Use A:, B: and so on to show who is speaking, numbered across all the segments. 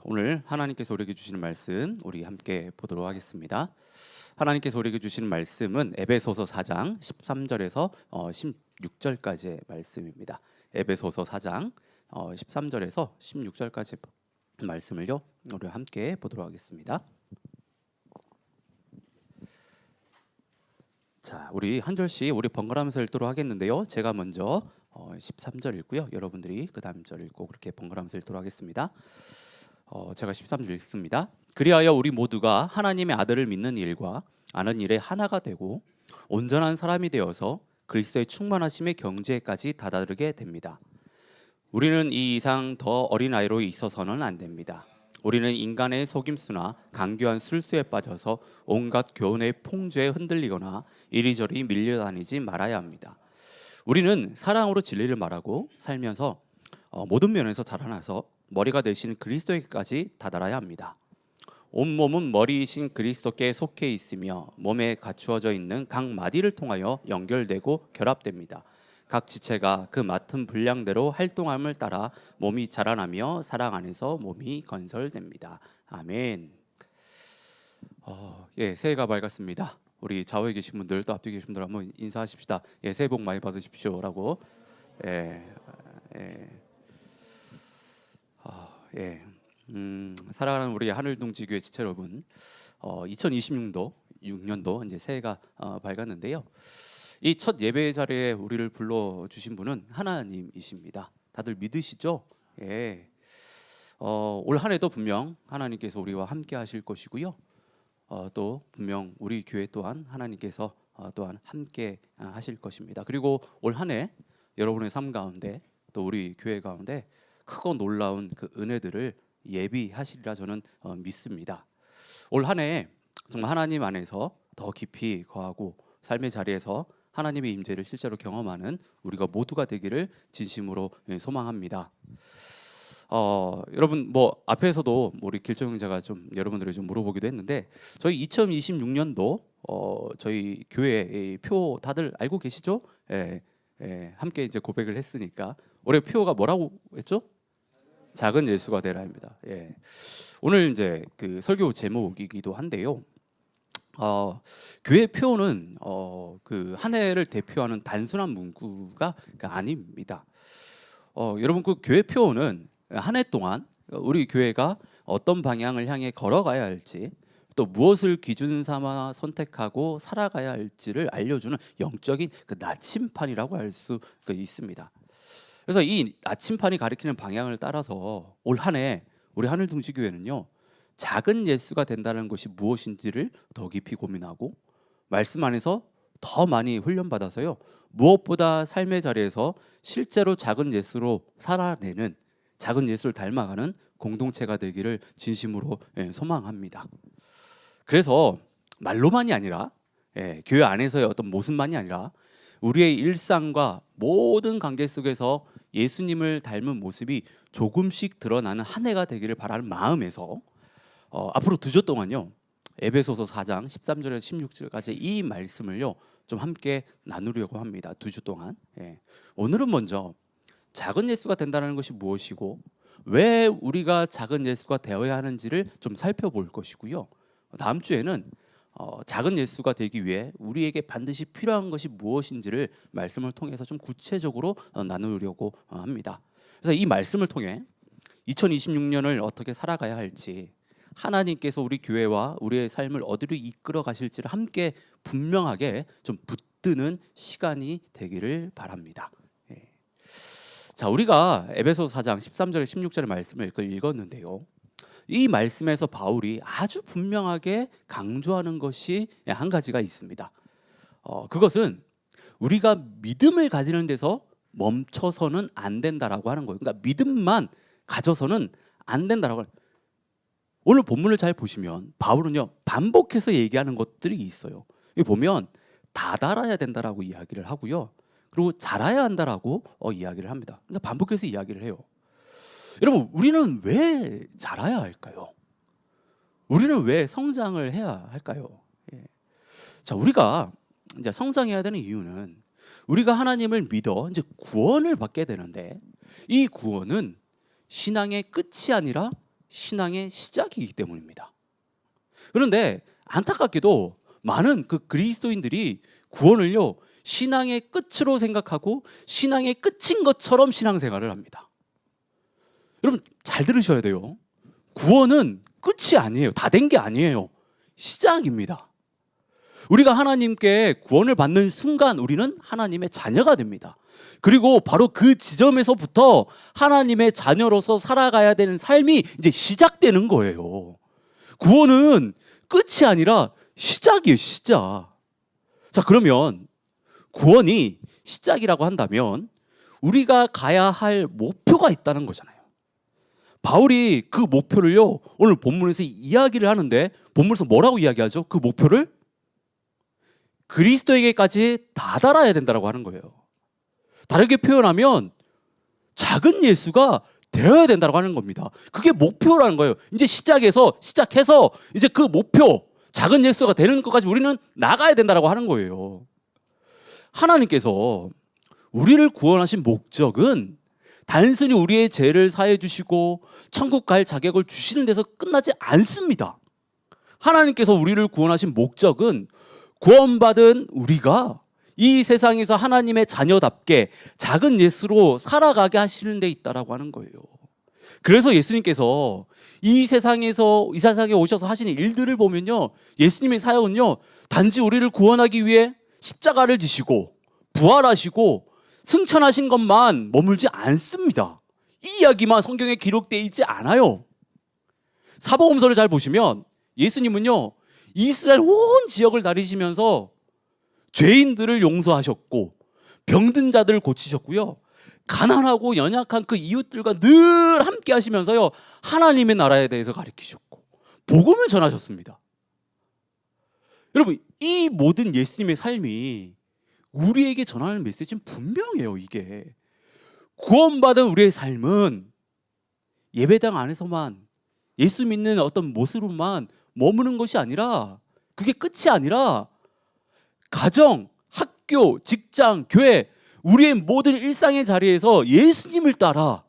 A: 오늘 하나님께서 우리에게 주시는 말씀 우리 함께 보도록 하겠습니다. 하나님께서 우리에게 주시는 말씀은 에베소서 4장 13절에서 16절까지의 말씀입니다. 에베소서 4장 13절에서 16절까지 말씀을요 우리 함께 보도록 하겠습니다. 자, 우리 한 절씩 우리 번갈아가면서 읽도록 하겠는데요. 제가 먼저 13절 읽고요. 여러분들이 그 다음 절 읽고 그렇게 번갈아가면서 읽도록 하겠습니다. 제가 13절 읽습니다. 그리하여 우리 모두가 하나님의 아들을 믿는 일과 아는 일에 하나가 되고 온전한 사람이 되어서 그리스도의 충만하심의 경지에까지 다다르게 됩니다. 우리는 이 이상 더 어린 아이로 있어서는 안 됩니다. 우리는 인간의 속임수나 강교한 술수에 빠져서 온갖 교훈의 풍조에 흔들리거나 이리저리 밀려다니지 말아야 합니다. 우리는 사랑으로 진리를 말하고 살면서 모든 면에서 자라나서 머리가 되신 그리스도에게까지 다다라야 합니다. 온몸은 머리이신 그리스도께 속해 있으며 몸에 갖추어져 있는 각 마디를 통하여 연결되고 결합됩니다. 각 지체가 그 맡은 분량대로 활동함을 따라 몸이 자라나며 사랑 안에서 몸이 건설됩니다. 아멘. 새해가 밝았습니다. 우리 좌우에 계신 분들 또 앞뒤에 계신 분들 한번 인사하십시다. 새해 복 많이 받으십시오라고. 사랑하는 우리 하늘동지교회 지체 여러분, 2026년도 이제 새해가 밝았는데요. 이 첫 예배 자리에 우리를 불러 주신 분은 하나님이십니다. 다들 믿으시죠? 올 한 해도 분명 하나님께서 우리와 함께 하실 것이고요. 또 분명 우리 교회 또한 하나님께서 또한 함께 하실 것입니다. 그리고 올 한 해 여러분의 삶 가운데 또 우리 교회 가운데 크고 놀라운 그 은혜들을 예비하시리라 저는 믿습니다. 올 한 해 정말 하나님 안에서 더 깊이 거하고 삶의 자리에서 하나님의 임재를 실제로 경험하는 우리가 모두가 되기를 진심으로 소망합니다. 여러분 앞에서도 우리 길조 형제가 좀 여러분들이 좀 물어보기도 했는데 저희 2026년도 저희 교회 표 다들 알고 계시죠? 함께 이제 고백을 했으니까 올해 표가 뭐라고 했죠? 작은 예수가 되라입니다. 오늘 이제 그 설교 제목이기도 한데요. 교회 표는 그 한 해를 대표하는 단순한 문구가 아닙니다. 여러분 그 교회 표는 한 해 동안 우리 교회가 어떤 방향을 향해 걸어가야 할지 또 무엇을 기준 삼아 선택하고 살아가야 할지를 알려주는 영적인 그 나침판이라고 할 수 있습니다. 그래서 이 나침판이 가리키는 방향을 따라서 올 한 해 우리 하늘둥지교회는요 작은 예수가 된다는 것이 무엇인지를 더 깊이 고민하고 말씀 안에서 더 많이 훈련받아서요 무엇보다 삶의 자리에서 실제로 작은 예수로 살아내는 작은 예수를 닮아가는 공동체가 되기를 진심으로 소망합니다. 그래서 말로만이 아니라 교회 안에서의 어떤 모습만이 아니라 우리의 일상과 모든 관계 속에서 예수님을 닮은 모습이 조금씩 드러나는 한 해가 되기를 바라는 마음에서 앞으로 2주 동안요 에베소서 4장 13절에서 16절까지 이 말씀을요 좀 함께 나누려고 합니다. 2주 동안. 오늘은 먼저 작은 예수가 된다는 것이 무엇이고 왜 우리가 작은 예수가 되어야 하는지를 좀 살펴볼 것이고요. 다음 주에는 작은 예수가 되기 위해 우리에게 반드시 필요한 것이 무엇인지를 말씀을 통해서 좀 구체적으로 나누려고 합니다. 그래서 이 말씀을 통해 2026년을 어떻게 살아가야 할지 하나님께서 우리 교회와 우리의 삶을 어디로 이끌어 가실지를 함께 분명하게 좀 붙드는 시간이 되기를 바랍니다. 자, 우리가 에베소서 4장 13절에 16절의 말씀을 읽었는데요. 이 말씀에서 바울이 아주 분명하게 강조하는 것이 한 가지가 있습니다. 그것은 우리가 믿음을 가지는 데서 멈춰서는 안 된다라고 하는 거예요. 그러니까 믿음만 가져서는 안 된다라고. 오늘 본문을 잘 보시면 바울은요 반복해서 얘기하는 것들이 있어요. 여기 보면 다달아야 된다라고 이야기를 하고요. 그리고 자라야 한다라고 이야기를 합니다. 그러니까 반복해서 이야기를 해요. 여러분 우리는 왜 자라야 할까요? 우리는 왜 성장을 해야 할까요? 자, 우리가 이제 성장해야 되는 이유는 우리가 하나님을 믿어 이제 구원을 받게 되는데 이 구원은 신앙의 끝이 아니라 신앙의 시작이기 때문입니다. 그런데 안타깝게도 많은 그 그리스도인들이 구원을요 신앙의 끝으로 생각하고 신앙의 끝인 것처럼 신앙생활을 합니다. 여러분 잘 들으셔야 돼요. 구원은 끝이 아니에요. 다 된 게 아니에요. 시작입니다. 우리가 하나님께 구원을 받는 순간 우리는 하나님의 자녀가 됩니다. 그리고 바로 그 지점에서부터 하나님의 자녀로서 살아가야 되는 삶이 이제 시작되는 거예요. 구원은 끝이 아니라 시작이에요, 시작. 자, 그러면 구원이 시작이라고 한다면 우리가 가야 할 목표가 있다는 거잖아요. 바울이 그 목표를요, 오늘 본문에서 이야기를 하는데 본문에서 뭐라고 이야기하죠? 그 목표를 그리스도에게까지 다다라야 된다고 하는 거예요. 다르게 표현하면 작은 예수가 되어야 된다고 하는 겁니다. 그게 목표라는 거예요. 이제 시작해서 이제 그 목표, 작은 예수가 되는 것까지 우리는 나가야 된다고 하는 거예요. 하나님께서 우리를 구원하신 목적은 단순히 우리의 죄를 사해 주시고 천국 갈 자격을 주시는 데서 끝나지 않습니다. 하나님께서 우리를 구원하신 목적은 구원받은 우리가 이 세상에서 하나님의 자녀답게 작은 예수로 살아가게 하시는 데 있다라고 하는 거예요. 그래서 예수님께서 이 세상에 오셔서 하시는 일들을 보면요, 예수님의 사역은요 단지 우리를 구원하기 위해 십자가를 지시고 부활하시고 승천하신 것만 머물지 않습니다. 이 이야기만 성경에 기록되어 있지 않아요. 사복음서를 잘 보시면 예수님은요 이스라엘 온 지역을 다니시면서 죄인들을 용서하셨고 병든 자들을 고치셨고요, 가난하고 연약한 그 이웃들과 늘 함께 하시면서요 하나님의 나라에 대해서 가르치셨고 복음을 전하셨습니다. 여러분, 이 모든 예수님의 삶이 우리에게 전하는 메시지는 분명해요. 이게 구원받은 우리의 삶은 예배당 안에서만 예수 믿는 어떤 모습으로만 머무는 것이 아니라, 그게 끝이 아니라 가정, 학교, 직장, 교회, 우리의 모든 일상의 자리에서 예수님을 따라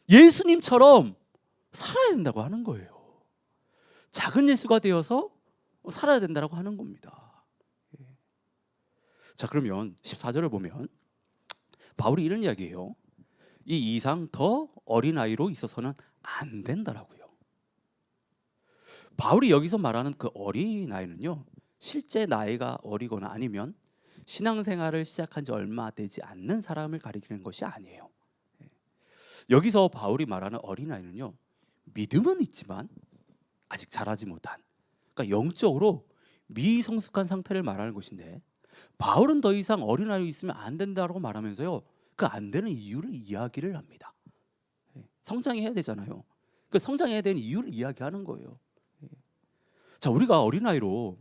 A: 예수님처럼 살아야 된다고 하는 거예요. 작은 예수가 되어서 살아야 된다고 하는 겁니다. 자, 그러면 14절을 보면 바울이 이런 이야기해요. 이 이상 더 어린아이로 있어서는 안 된다라고요. 바울이 여기서 말하는 그 어린아이는요, 실제 나이가 어리거나 아니면 신앙생활을 시작한 지 얼마 되지 않는 사람을 가리키는 것이 아니에요. 여기서 바울이 말하는 어린아이는요, 믿음은 있지만 아직 자라지 못한, 그러니까 영적으로 미성숙한 상태를 말하는 것인데, 바울은 더 이상 어린아이로 있으면 안 된다고 말하면서요 그 안 되는 이유를 이야기를 합니다. 성장해야 되잖아요. 그 성장해야 되는 이유를 이야기하는 거예요. 자, 우리가 어린아이로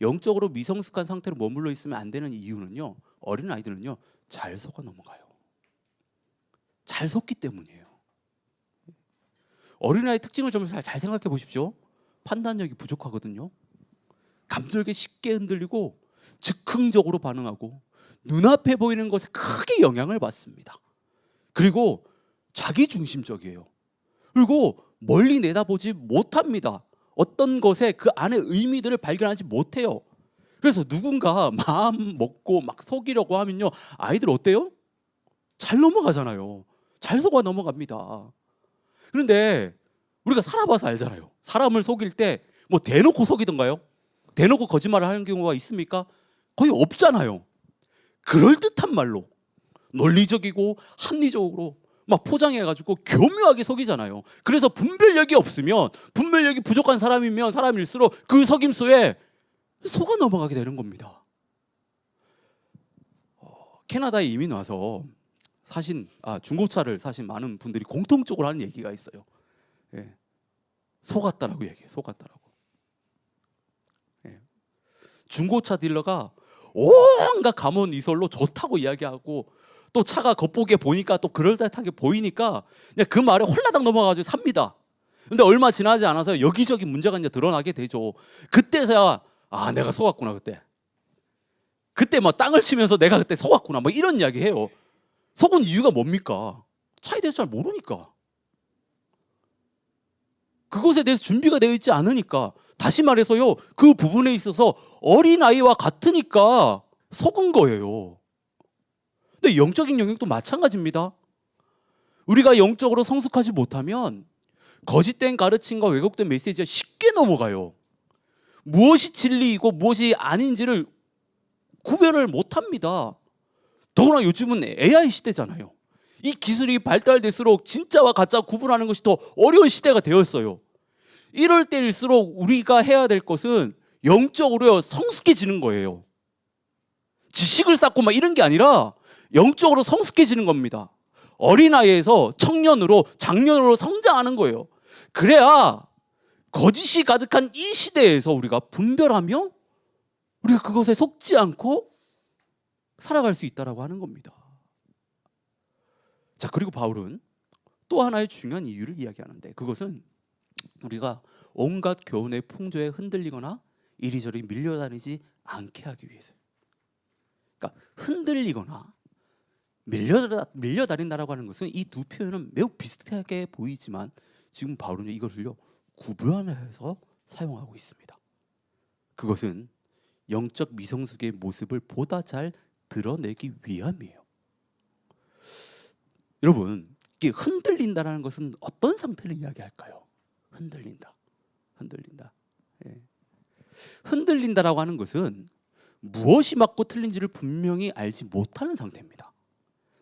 A: 영적으로 미성숙한 상태로 머물러 있으면 안 되는 이유는요, 어린아이들은요 잘 속아 넘어가요. 잘 속기 때문이에요. 어린아이 특징을 좀 잘 생각해 보십시오. 판단력이 부족하거든요. 감정에 쉽게 흔들리고 즉흥적으로 반응하고 눈앞에 보이는 것에 크게 영향을 받습니다. 그리고 자기중심적이에요. 그리고 멀리 내다보지 못합니다. 어떤 것에 그 안에 의미들을 발견하지 못해요. 그래서 누군가 마음 먹고 막 속이려고 하면요, 아이들 어때요? 잘 넘어가잖아요. 잘 속아 넘어갑니다. 그런데 우리가 살아봐서 알잖아요. 사람을 속일 때 뭐 대놓고 속이던가요? 대놓고 거짓말을 하는 경우가 있습니까? 거의 없잖아요. 그럴듯한 말로 논리적이고 합리적으로 막 포장해가지고 교묘하게 속이잖아요. 그래서 분별력이 없으면, 분별력이 부족한 사람이면 사람일수록 그 속임수에 속아 넘어가게 되는 겁니다. 캐나다에 이민 와서 중고차를 사신 많은 분들이 공통적으로 하는 얘기가 있어요. 속았다라고 얘기해요. 속았다라고. 중고차 딜러가 온갖 감언 이설로 좋다고 이야기하고, 또 차가 겉보기에 보니까 또 그럴듯하게 보이니까 그냥 그 말에 홀라당 넘어가가지고 삽니다. 근데 얼마 지나지 않아서 여기저기 문제가 이제 드러나게 되죠. 그때서야 내가 속았구나. 그때 뭐 땅을 치면서 내가 그때 속았구나, 뭐 이런 이야기 해요. 속은 이유가 뭡니까? 차에 대해서 잘 모르니까. 그것에 대해서 준비가 되어 있지 않으니까, 다시 말해서요, 그 부분에 있어서 어린아이와 같으니까 속은 거예요. 근데 영적인 영역도 마찬가지입니다. 우리가 영적으로 성숙하지 못하면 거짓된 가르침과 왜곡된 메시지가 쉽게 넘어가요. 무엇이 진리이고 무엇이 아닌지를 구별을 못합니다. 더구나 요즘은 AI 시대잖아요. 이 기술이 발달될수록 진짜와 가짜 구분하는 것이 더 어려운 시대가 되었어요. 이럴 때일수록 우리가 해야 될 것은 영적으로 성숙해지는 거예요. 지식을 쌓고 막 이런 게 아니라 영적으로 성숙해지는 겁니다. 어린아이에서 청년으로 장년으로 성장하는 거예요. 그래야 거짓이 가득한 이 시대에서 우리가 분별하며 우리가 그것에 속지 않고 살아갈 수 있다라고 하는 겁니다. 자, 그리고 바울은 또 하나의 중요한 이유를 이야기하는데, 그것은 우리가 온갖 교훈의 풍조에 흔들리거나 이리저리 밀려다니지 않게 하기 위해서요. 그러니까 흔들리거나 밀려다닌다라고 하는 것은 이 두 표현은 매우 비슷하게 보이지만 지금 바울은 이것을요 구분해서 사용하고 있습니다. 그것은 영적 미성숙의 모습을 보다 잘 드러내기 위함이에요. 여러분, 이게 흔들린다라는 것은 어떤 상태를 이야기할까요? 흔들린다. 예. 흔들린다라고 하는 것은 무엇이 맞고 틀린지를 분명히 알지 못하는 상태입니다.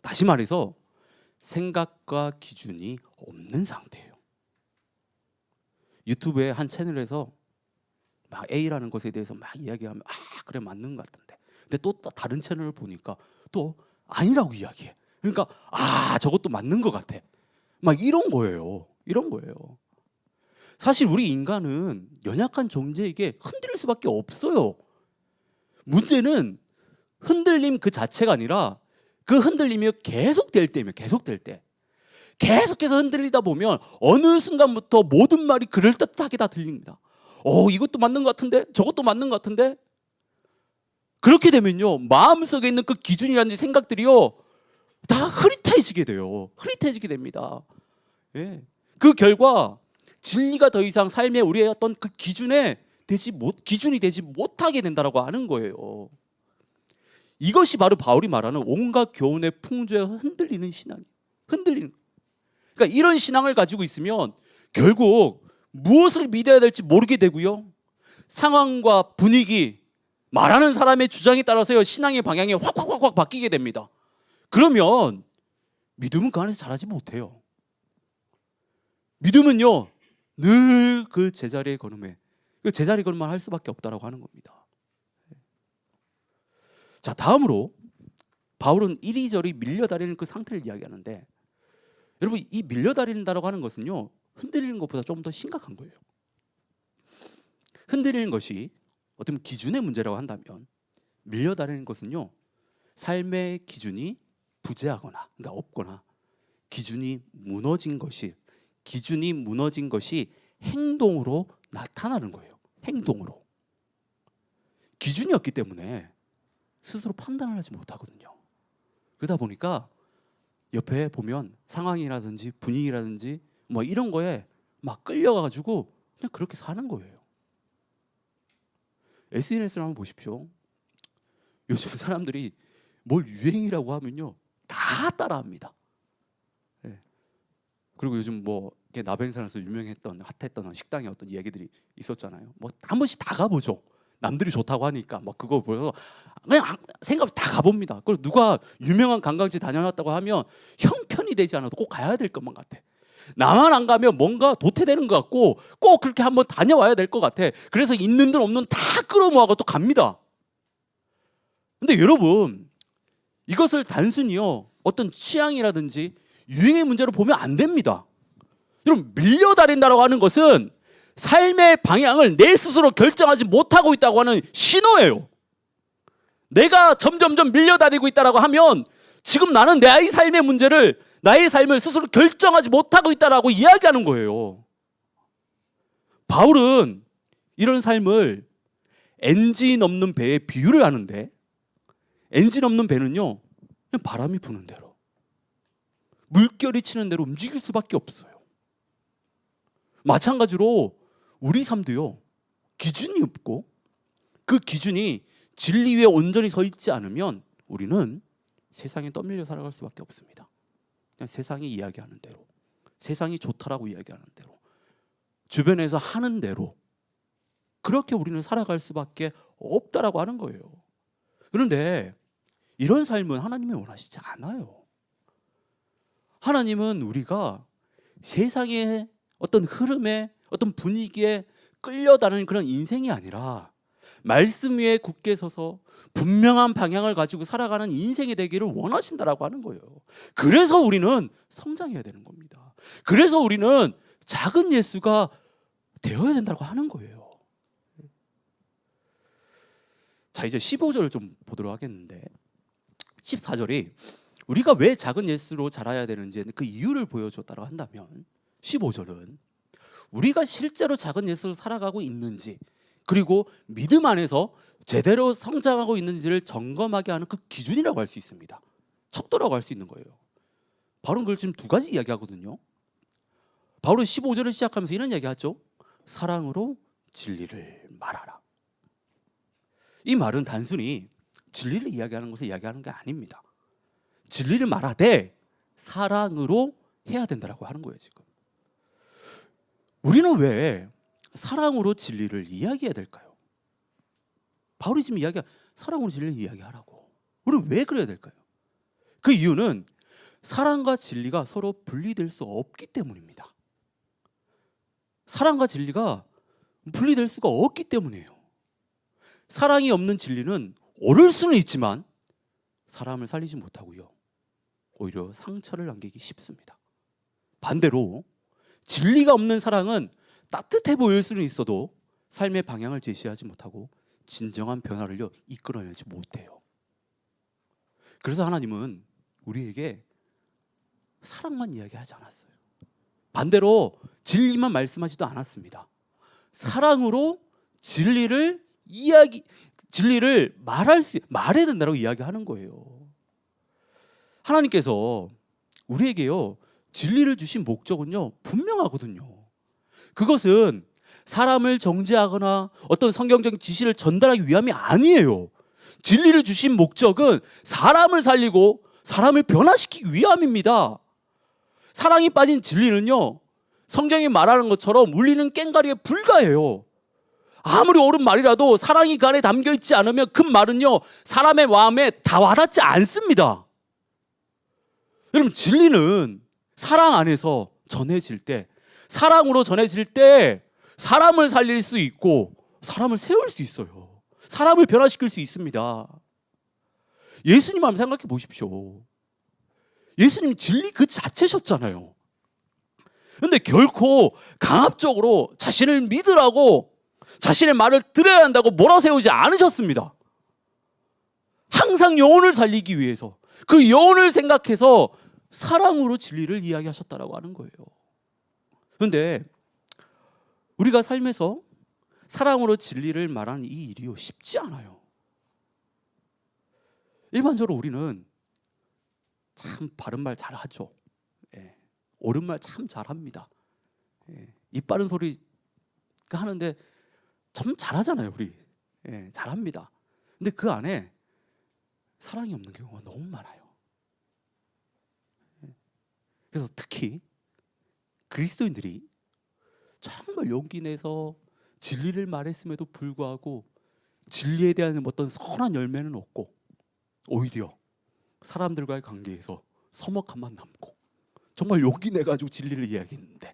A: 다시 말해서 생각과 기준이 없는 상태예요. 유튜브의 한 채널에서 막 A라는 것에 대해서 막 이야기하면 그래 맞는 것 같은데, 근데 또 다른 채널을 보니까 또 아니라고 이야기해. 그러니까 저것도 맞는 것 같아. 막 이런 거예요. 사실 우리 인간은 연약한 존재에게 흔들릴 수밖에 없어요. 문제는 흔들림 그 자체가 아니라 그 흔들림이 계속될 때면 계속해서 흔들리다 보면 어느 순간부터 모든 말이 그럴듯하게 다 들립니다. 이것도 맞는 것 같은데, 저것도 맞는 것 같은데. 그렇게 되면요, 마음속에 있는 그 기준이라든지 생각들이요 다 흐릿해지게 됩니다. 예. 그 결과 진리가 더 이상 삶의 우리의 어떤 그 기준이 되지 못하게 된다라고 하는 거예요. 이것이 바로 바울이 말하는 온갖 교훈의 풍조에 흔들리는 신앙이에요. 그러니까 이런 신앙을 가지고 있으면 결국 무엇을 믿어야 될지 모르게 되고요, 상황과 분위기, 말하는 사람의 주장에 따라서요 신앙의 방향이 확 바뀌게 됩니다. 그러면 믿음은 그 안에서 자라지 못해요. 믿음은요 늘 그 제자리에 걸음에 그 제자리 걸음만 할 수밖에 없다라고 하는 겁니다. 자, 다음으로 바울은 이리저리 밀려다니는 그 상태를 이야기하는데, 여러분 이 밀려다닌다라고 하는 것은요 흔들리는 것보다 좀 더 심각한 거예요. 흔들리는 것이 어떤 기준의 문제라고 한다면, 밀려다니는 것은요 삶의 기준이 부재하거나 그러니까 없거나 기준이 무너진 것이 행동으로 나타나는 거예요. 행동으로. 기준이 없기 때문에 스스로 판단을 하지 못하거든요. 그러다 보니까 옆에 보면 상황이라든지 분위기라든지 뭐 이런 거에 막 끌려가지고 그냥 그렇게 사는 거예요. SNS를 한번 보십시오. 요즘 사람들이 뭘 유행이라고 하면요 다 따라합니다. 네. 그리고 요즘 뭐 나벤산에서 유명했던 핫했던 식당의 어떤 얘기들이 있었잖아요. 뭐 한 번씩 다 가보죠. 남들이 좋다고 하니까 막 그거 보여서 그냥 생각 다 가봅니다. 그리고 누가 유명한 관광지 다녀왔다고 하면 형편이 되지 않아도 꼭 가야 될 것만 같아. 나만 안 가면 뭔가 도태되는 것 같고 꼭 그렇게 한번 다녀와야 될 것 같아. 그래서 있는 들 없는 다 끌어모아서 또 갑니다. 근데 여러분, 이것을 단순히요 어떤 취향이라든지 유행의 문제로 보면 안 됩니다. 여러분, 밀려다닌다라고 하는 것은 삶의 방향을 내 스스로 결정하지 못하고 있다고 하는 신호예요. 내가 점점점 밀려다니고 있다라고 하면 지금 나는 나의 삶의 문제를, 나의 삶을 스스로 결정하지 못하고 있다라고 이야기하는 거예요. 바울은 이런 삶을 엔진 없는 배에 비유를 하는데, 엔진 없는 배는요 그냥 바람이 부는 대로, 물결이 치는 대로 움직일 수밖에 없어요. 마찬가지로 우리 삶도요, 기준이 없고 그 기준이 진리 위에 온전히 서 있지 않으면 우리는 세상에 떠밀려 살아갈 수밖에 없습니다. 그냥 세상이 이야기하는 대로, 세상이 좋다라고 이야기하는 대로, 주변에서 하는 대로 그렇게 우리는 살아갈 수밖에 없다라고 하는 거예요. 그런데 이런 삶은 하나님이 원하시지 않아요. 하나님은 우리가 세상의 어떤 흐름에, 어떤 분위기에 끌려다니는 그런 인생이 아니라 말씀 위에 굳게 서서 분명한 방향을 가지고 살아가는 인생이 되기를 원하신다라고 하는 거예요. 그래서 우리는 성장해야 되는 겁니다. 그래서 우리는 작은 예수가 되어야 된다고 하는 거예요. 자, 이제 15절을 좀 보도록 하겠는데, 14절이 우리가 왜 작은 예수로 자라야 되는지 그 이유를 보여줬다고 한다면, 15절은 우리가 실제로 작은 예수로 살아가고 있는지, 그리고 믿음 안에서 제대로 성장하고 있는지를 점검하게 하는 그 기준이라고 할 수 있습니다. 척도라고 할 수 있는 거예요. 바울은 그걸 지금 두 가지 이야기하거든요. 바울은 15절을 시작하면서 이런 이야기하죠. 사랑으로 진리를 말하라. 이 말은 단순히 진리를 이야기하는 것을 이야기하는 게 아닙니다. 진리를 말하되 사랑으로 해야 된다라고 하는 거예요. 지금 우리는 왜 사랑으로 진리를 이야기해야 될까요? 바울이 지금 사랑으로 진리를 이야기하라고. 우리는 왜 그래야 될까요? 그 이유는 사랑과 진리가 서로 분리될 수 없기 때문입니다. 사랑과 진리가 분리될 수가 없기 때문이에요. 사랑이 없는 진리는 오를 수는 있지만 사람을 살리지 못하고요, 오히려 상처를 남기기 쉽습니다. 반대로 진리가 없는 사랑은 따뜻해 보일 수는 있어도 삶의 방향을 제시하지 못하고 진정한 변화를 이끌어내지 못해요. 그래서 하나님은 우리에게 사랑만 이야기하지 않았어요. 반대로 진리만 말씀하지도 않았습니다. 사랑으로 진리를 말해야 된다고 이야기하는 거예요. 하나님께서 우리에게요, 진리를 주신 목적은요, 분명하거든요. 그것은 사람을 정죄하거나 어떤 성경적인 지시를 전달하기 위함이 아니에요. 진리를 주신 목적은 사람을 살리고 사람을 변화시키기 위함입니다. 사랑이 빠진 진리는요, 성경이 말하는 것처럼 울리는 꽹과리에 불과해요. 아무리 옳은 말이라도 사랑이 그 안에 담겨 있지 않으면 그 말은요, 사람의 마음에 다 와닿지 않습니다. 여러분, 진리는 사랑 안에서 전해질 때, 사랑으로 전해질 때 사람을 살릴 수 있고 사람을 세울 수 있어요. 사람을 변화시킬 수 있습니다. 예수님 한번 생각해 보십시오. 예수님 진리 그 자체셨잖아요. 그런데 결코 강압적으로 자신을 믿으라고, 자신의 말을 들어야 한다고 몰아세우지 않으셨습니다. 항상 영혼을 살리기 위해서, 그 영혼을 생각해서 사랑으로 진리를 이야기하셨다라고 하는 거예요. 그런데 우리가 삶에서 사랑으로 진리를 말하는 이 일이요, 쉽지 않아요. 일반적으로 우리는 참 바른 말 잘하죠. 예, 옳은 말 참 잘합니다. 예, 입 바른 소리 하는데 참 잘하잖아요, 우리. 예, 잘합니다. 근데 그 안에 사랑이 없는 경우가 너무 많아요. 그래서 특히 그리스도인들이 정말 용기 내서 진리를 말했음에도 불구하고 진리에 대한 어떤 선한 열매는 없고 오히려 사람들과의 관계에서 서먹함만 남고, 정말 용기 내가지고 진리를 이야기했는데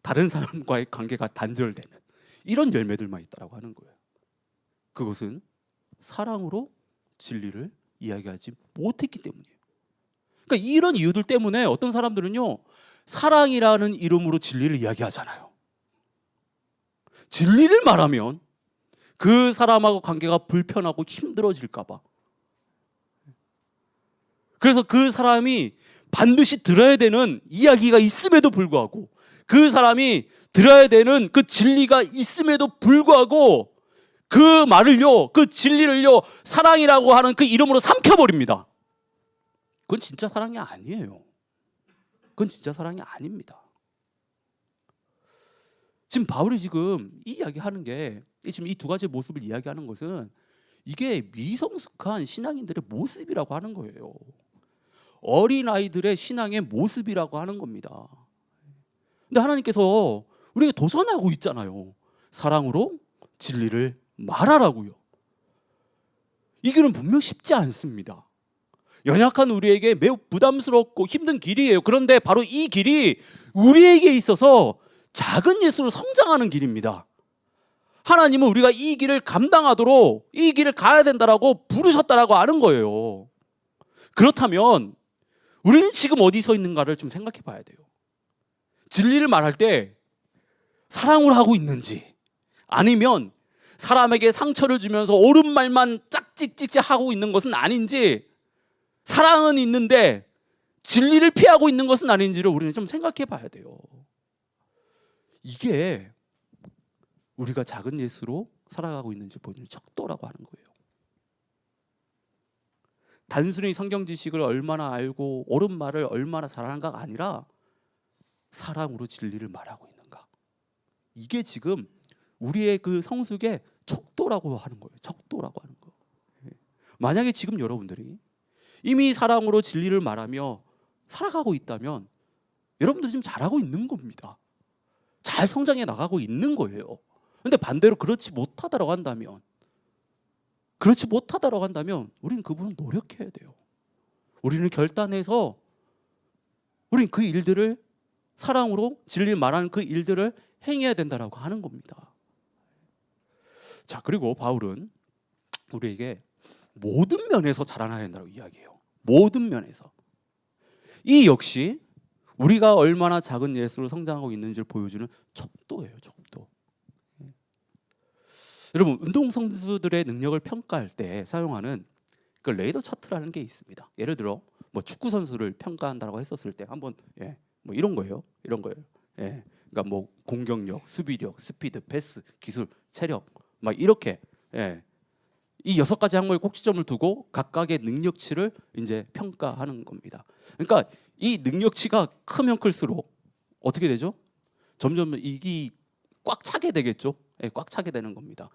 A: 다른 사람과의 관계가 단절되는 이런 열매들만 있다라고 하는 거예요. 그것은 사랑으로 진리를 이야기하지 못했기 때문이에요. 그러니까 이런 이유들 때문에 어떤 사람들은요, 사랑이라는 이름으로 진리를 이야기하잖아요. 진리를 말하면 그 사람하고 관계가 불편하고 힘들어질까 봐. 그래서 그 사람이 반드시 들어야 되는 이야기가 있음에도 불구하고, 그 사람이 들어야 되는 그 진리가 있음에도 불구하고 그 말을요, 그 진리를요, 사랑이라고 하는 그 이름으로 삼켜버립니다. 그건 진짜 사랑이 아니에요. 그건 진짜 사랑이 아닙니다. 지금 바울이 지금 이 이야기하는 게 지금 이 두 가지 모습을 이야기하는 것은 이게 미성숙한 신앙인들의 모습이라고 하는 거예요. 어린아이들의 신앙의 모습이라고 하는 겁니다. 근데 하나님께서 우리에게 도전하고 있잖아요. 사랑으로 진리를 말하라고요. 이 길은 분명 쉽지 않습니다. 연약한 우리에게 매우 부담스럽고 힘든 길이에요. 그런데 바로 이 길이 우리에게 있어서 작은 예수로 성장하는 길입니다. 하나님은 우리가 이 길을 감당하도록 이 길을 가야 된다라고 부르셨다라고 아는 거예요. 그렇다면 우리는 지금 어디 서 있는가를 좀 생각해 봐야 돼요. 진리를 말할 때 사랑으로 하고 있는지, 아니면 사람에게 상처를 주면서 옳은 말만 짝찍찍 하고 있는 것은 아닌지, 사랑은 있는데 진리를 피하고 있는 것은 아닌지를 우리는 좀 생각해 봐야 돼요. 이게 우리가 작은 예수로 살아가고 있는지 보여주는 척도라고 하는 거예요. 단순히 성경 지식을 얼마나 알고 옳은 말을 얼마나 잘하는가가 아니라 사랑으로 진리를 말하고 있는가. 이게 지금 우리의 그 성숙의 척도라고 하는 거예요. 척도라고 하는 거. 만약에 지금 여러분들이 이미 사랑으로 진리를 말하며 살아가고 있다면 여러분들 지금 잘하고 있는 겁니다. 잘 성장해 나가고 있는 거예요. 근데 반대로 그렇지 못하다라고 한다면 우리는 그 부분 노력해야 돼요. 우리는 결단해서 우리는 그 일들을 사랑으로 진리를 말하는 그 일들을 행해야 된다라고 하는 겁니다. 자, 그리고 바울은 우리에게 모든 면에서 자라나야 된다고 이야기해요. 모든 면에서. 이 역시 우리가 얼마나 작은 예수로 성장하고 있는지를 보여주는 척도예요. 척도. 여러분, 운동선수들의 능력을 평가할 때 사용하는 그 레이더 차트라는 게 있습니다. 예를 들어 뭐 축구 선수를 평가한다고 했었을 때 한번 뭐 이런 거예요. 그러니까 뭐 공격력, 수비력, 스피드, 패스, 기술, 체력 막 이렇게 이 6가지 항목에 꼭지점을 두고 각각의 능력치를 이제 평가하는 겁니다. 그러니까 이 능력치가 크면 클수록 어떻게 되죠? 점점 이게 꽉 차게 되겠죠. 꽉 차게 되는 겁니다.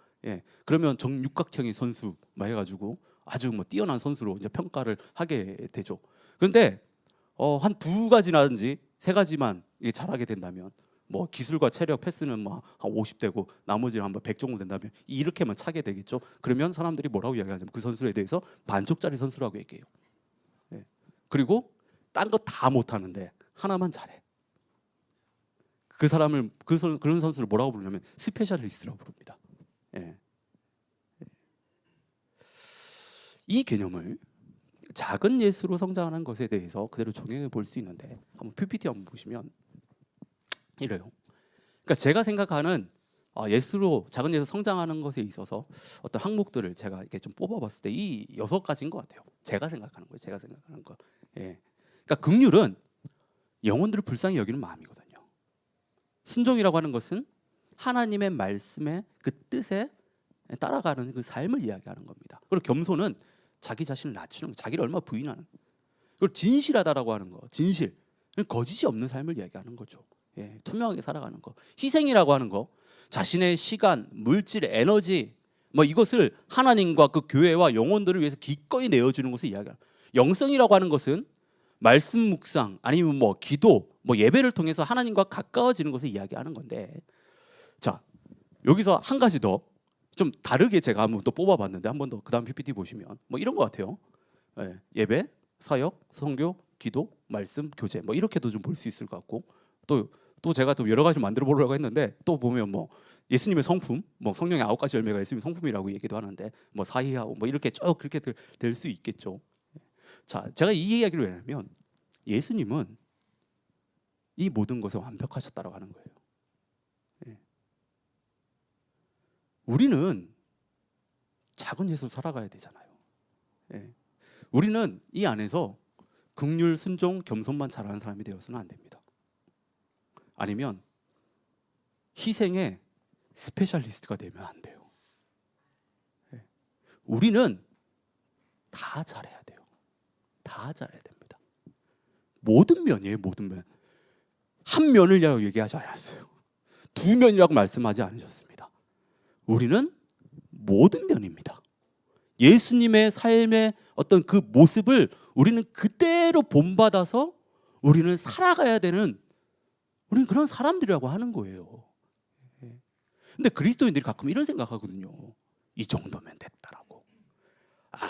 A: 그러면 정육각형의 선수 막 해가지고 아주 뭐 뛰어난 선수로 이제 평가를 하게 되죠. 그런데 한 2가지라든지 3가지만 잘하게 된다면 뭐 기술과 체력, 패스는 뭐 한 50되고 나머지는 한 100 정도 된다면 이렇게만 차게 되겠죠. 그러면 사람들이 뭐라고 이야기하냐면 그 선수에 대해서 반쪽짜리 선수라고 얘기해요. 그리고 딴 거 다 못하는데 하나만 잘해. 그 사람을 그런 선수를 뭐라고 부르냐면 스페셜리스트라고 부릅니다. 이 개념을 작은 예수로 성장하는 것에 대해서 그대로 적용해 볼 수 있는데 한번 PPT 한번 보시면 이래요. 그러니까 제가 생각하는 예수로 작은 예수 성장하는 것에 있어서 어떤 항목들을 제가 이렇게 좀 뽑아봤을 때 이 6가지인 것 같아요. 제가 생각하는 거예요. 제가 생각하는 거. 그러니까 긍휼은 영혼들을 불쌍히 여기는 마음이거든요. 순종이라고 하는 것은 하나님의 말씀의 그 뜻에 따라가는 그 삶을 이야기하는 겁니다. 그리고 겸손은 자기 자신을 낮추는 거, 자기를 얼마나 부인하는 거. 그리고 진실하다라고 하는 거, 진실, 거짓이 없는 삶을 이야기하는 거죠. 투명하게 살아가는 거. 희생이라고 하는 거, 자신의 시간, 물질, 에너지 뭐 이것을 하나님과 그 교회와 영혼들을 위해서 기꺼이 내어주는 것을 이야기하는. 영성이라고 하는 것은 말씀 묵상 아니면 뭐 기도, 뭐 예배를 통해서 하나님과 가까워지는 것을 이야기하는 건데, 자 여기서 한 가지 더 좀 다르게 제가 한번 또 뽑아봤는데 한 번 더 그다음 PPT 보시면 뭐 이런 것 같아요. 예배, 사역, 선교, 기도, 말씀, 교제 뭐 이렇게도 좀 볼 수 있을 것 같고 또 제가 또 여러 가지 만들어 보려고 했는데 또 보면 뭐 예수님의 성품, 뭐 성령의 9가지 열매가 예수님의 성품이라고 얘기도 하는데 뭐 사이하고 뭐 이렇게 쭉 그렇게 될 수 있겠죠. 자, 제가 이 이야기를 왜 하냐면 예수님은 이 모든 것을 완벽하셨다고 하는 거예요. 우리는 작은 예수 살아가야 되잖아요. 우리는 이 안에서 긍휼, 순종, 겸손만 잘하는 사람이 되어서는 안 됩니다. 아니면 희생의 스페셜리스트가 되면 안 돼요. 우리는 다 잘해야 돼요. 다 잘해야 됩니다. 모든 면이에요. 모든 면. 한 면을 얘기하지 않았어요. 두 면이라고 말씀하지 않으셨습니다. 우리는 모든 면입니다. 예수님의 삶의 어떤 그 모습을 우리는 그대로 본받아서 우리는 살아가야 되는, 우리는 그런 사람들이라고 하는 거예요. 근데 그리스도인들이 가끔 이런 생각하거든요. 이 정도면 됐다라고.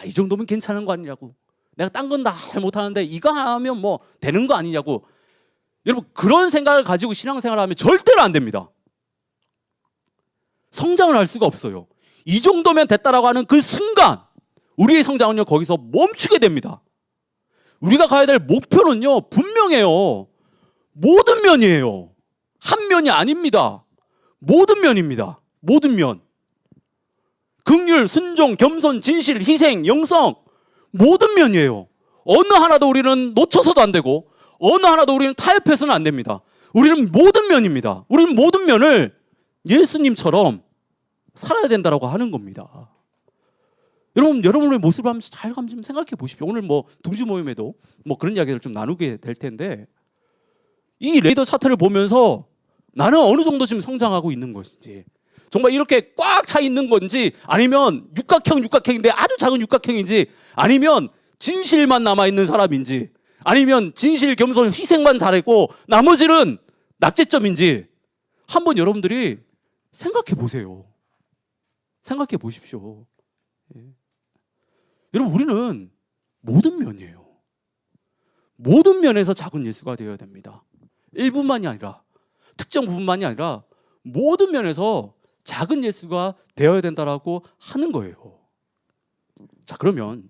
A: 이 정도면 괜찮은 거 아니냐고. 내가 딴 건 다 잘 못하는데 이거 하면 뭐 되는 거 아니냐고. 여러분, 그런 생각을 가지고 신앙생활을 하면 절대로 안 됩니다. 성장을 할 수가 없어요. 이 정도면 됐다라고 하는 그 순간 우리의 성장은요, 거기서 멈추게 됩니다. 우리가 가야 될 목표는요, 분명해요. 모든 면이에요. 한 면이 아닙니다. 모든 면입니다. 모든 면. 긍휼, 순종, 겸손, 진실, 희생, 영성, 모든 면이에요. 어느 하나도 우리는 놓쳐서도 안 되고 어느 하나도 우리는 타협해서는 안 됩니다. 우리는 모든 면입니다. 우리는 모든 면을 예수님처럼 살아야 된다고 하는 겁니다. 여러분의 모습을 한번 잘 좀 생각해 보십시오. 오늘 뭐 둥지 모임에도 뭐 그런 이야기를 좀 나누게 될 텐데, 이 레이더 차트를 보면서 나는 어느 정도 지금 성장하고 있는 것인지, 정말 이렇게 꽉 차 있는 건지, 아니면 육각형인데 아주 작은 육각형인지, 아니면 진실만 남아있는 사람인지, 아니면 진실, 겸손, 희생만 잘했고 나머지는 낙제점인지 한번 여러분들이 생각해 보세요. 생각해 보십시오. 여러분, 우리는 모든 면이에요. 모든 면에서 작은 예수가 되어야 됩니다. 일부만이 아니라, 특정 부분만이 아니라 모든 면에서 작은 예수가 되어야 된다라고 하는 거예요. 자, 그러면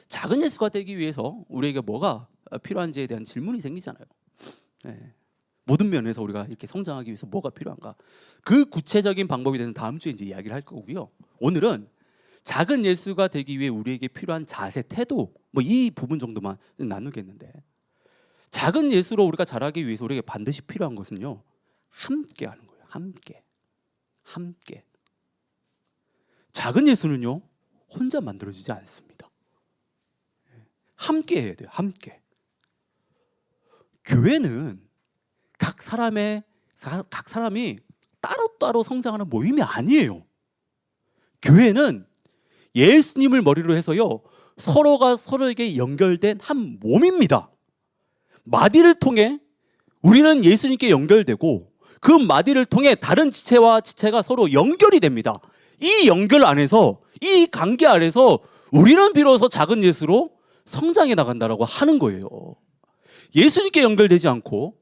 A: 작은 예수가 되기 위해서 우리에게 뭐가 필요한지에 대한 질문이 생기잖아요. 모든 면에서 우리가 이렇게 성장하기 위해서 뭐가 필요한가? 그 구체적인 방법에 대해서는 다음 주에 이제 이야기를 할 거고요. 오늘은 작은 예수가 되기 위해 우리에게 필요한 자세, 태도, 뭐 이 부분 정도만 나누겠는데, 작은 예수로 우리가 자라기 위해서 우리에게 반드시 필요한 것은요, 함께 하는 거예요. 함께. 작은 예수는요, 혼자 만들어지지 않습니다. 함께 해야 돼요. 함께. 교회는 각 사람이 따로따로 성장하는 모임이 아니에요. 교회는 예수님을 머리로 해서요, 서로가 서로에게 연결된 한 몸입니다. 마디를 통해 우리는 예수님께 연결되고, 그 마디를 통해 다른 지체와 지체가 서로 연결이 됩니다. 이 연결 안에서, 이 관계 안에서 우리는 비로소 작은 예수로 성장해 나간다라고 하는 거예요. 예수님께 연결되지 않고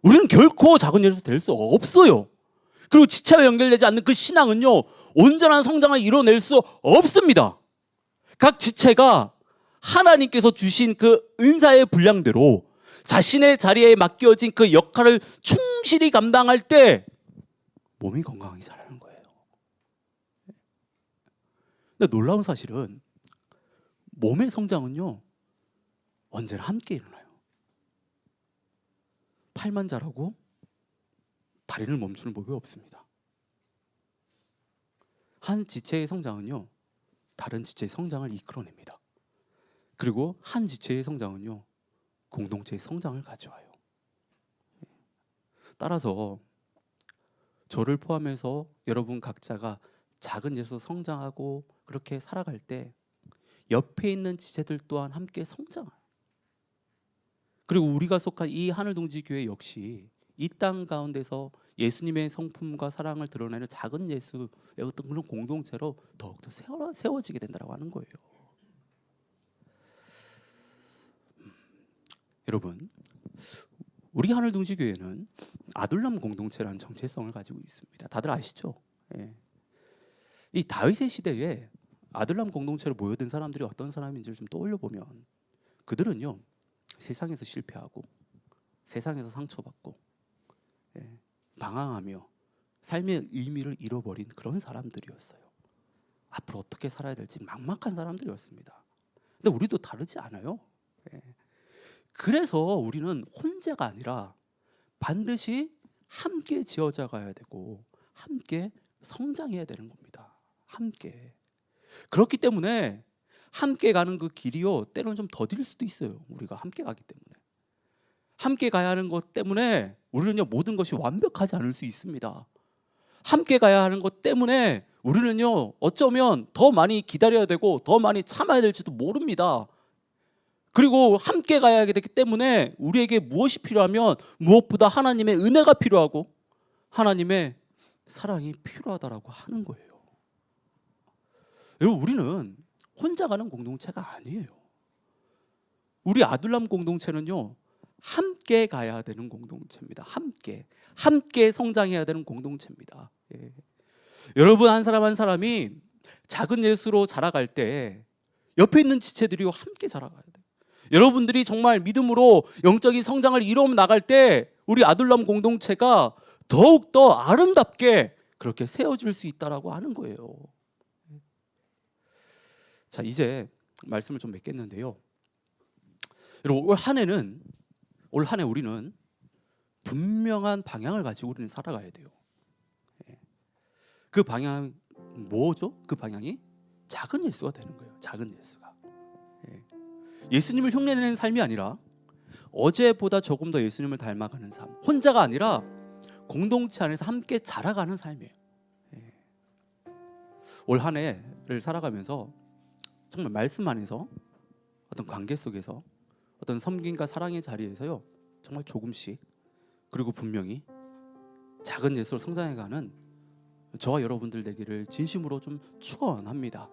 A: 우리는 결코 작은 예수 될 수 없어요. 그리고 지체와 연결되지 않는 그 신앙은요, 온전한 성장을 이뤄낼 수 없습니다. 각 지체가 하나님께서 주신 그 은사의 분량대로 자신의 자리에 맡겨진 그 역할을 충실히 감당할 때 몸이 건강하게 자라는 거예요. 근데 놀라운 사실은 몸의 성장은요, 언제나 함께 일어나요. 팔만 자라고 다리를 멈추는 법이 없습니다. 한 지체의 성장은요, 다른 지체의 성장을 이끌어냅니다. 그리고 한 지체의 성장은요, 공동체의 성장을 가져와요. 따라서 저를 포함해서 여러분 각자가 작은 예수 성장하고 그렇게 살아갈 때 옆에 있는 지체들 또한 함께 성장해요. 그리고 우리가 속한 이 하늘동지교회 역시 이 땅 가운데서 예수님의 성품과 사랑을 드러내는 작은 예수의 어떤 그런 공동체로 더욱더 세워지게 된다고 하는 거예요. 여러분, 우리 하늘동지교회는 아둘람 공동체라는 정체성을 가지고 있습니다. 다들 아시죠? 이 다윗의 시대에 아둘람 공동체로 모여든 사람들이 어떤 사람인지를 좀 떠올려 보면, 그들은요, 세상에서 실패하고 세상에서 상처받고 방황하며 삶의 의미를 잃어버린 그런 사람들이었어요. 앞으로 어떻게 살아야 될지 막막한 사람들이었습니다. 근데 우리도 다르지 않아요. 그래서 우리는 혼자가 아니라 반드시 함께 지어져 가야 되고 함께 성장해야 되는 겁니다. 함께. 그렇기 때문에 함께 가는 그 길이요, 때로는 좀 더딜 수도 있어요. 우리가 함께 가기 때문에. 함께 가야 하는 것 때문에 우리는요 모든 것이 완벽하지 않을 수 있습니다. 함께 가야 하는 것 때문에 우리는요 어쩌면 더 많이 기다려야 되고 더 많이 참아야 될지도 모릅니다. 그리고 함께 가야 되기 때문에 우리에게 무엇이 필요하면 무엇보다 하나님의 은혜가 필요하고 하나님의 사랑이 필요하다라고 하는 거예요. 여러분, 우리는 혼자 가는 공동체가 아니에요. 우리 아둘람 공동체는요 함께 가야 되는 공동체입니다. 함께 성장해야 되는 공동체입니다. 예. 여러분, 한 사람 한 사람이 작은 예수로 자라갈 때 옆에 있는 지체들이 함께 자라가야 돼요. 여러분들이 정말 믿음으로 영적인 성장을 이루어 나갈 때 우리 아둘람 공동체가 더욱더 아름답게 그렇게 세워질 수 있다라고 하는 거예요. 자, 이제 말씀을 좀 맺겠는데요. 여러분, 올 한 해 우리는 분명한 방향을 가지고 우리는 살아가야 돼요. 그 방향 뭐죠? 그 방향이 작은 예수가 되는 거예요. 작은 예수가. 예수님을 흉내내는 삶이 아니라 어제보다 조금 더 예수님을 닮아가는 삶. 혼자가 아니라 공동체 안에서 함께 자라가는 삶이에요. 올 한 해를 살아가면서 정말 말씀 안에서 어떤 관계 속에서 어떤 섬김과 사랑의 자리에서요 정말 조금씩 그리고 분명히 작은 예수로 성장해가는 저와 여러분들 되기를 진심으로 좀 축원합니다.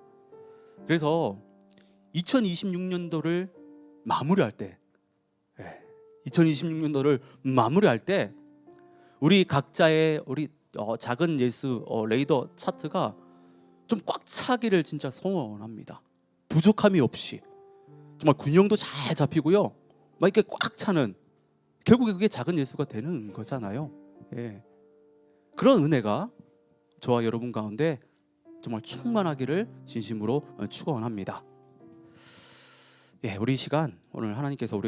A: 그래서 2026년도를 마무리할 때 2026년도를 마무리할 때 우리 각자의 우리 작은 예수 레이더 차트가 좀 꽉 차기를 진짜 소원합니다. 부족함이 없이 정말 균형도 잘 잡히고요 막 이렇게 꽉 차는, 결국에 그게 작은 예수가 되는 거잖아요. 그런 은혜가 저와 여러분 가운데 정말 충만하기를 진심으로 축원합니다. 우리 시간 오늘 하나님께서 우리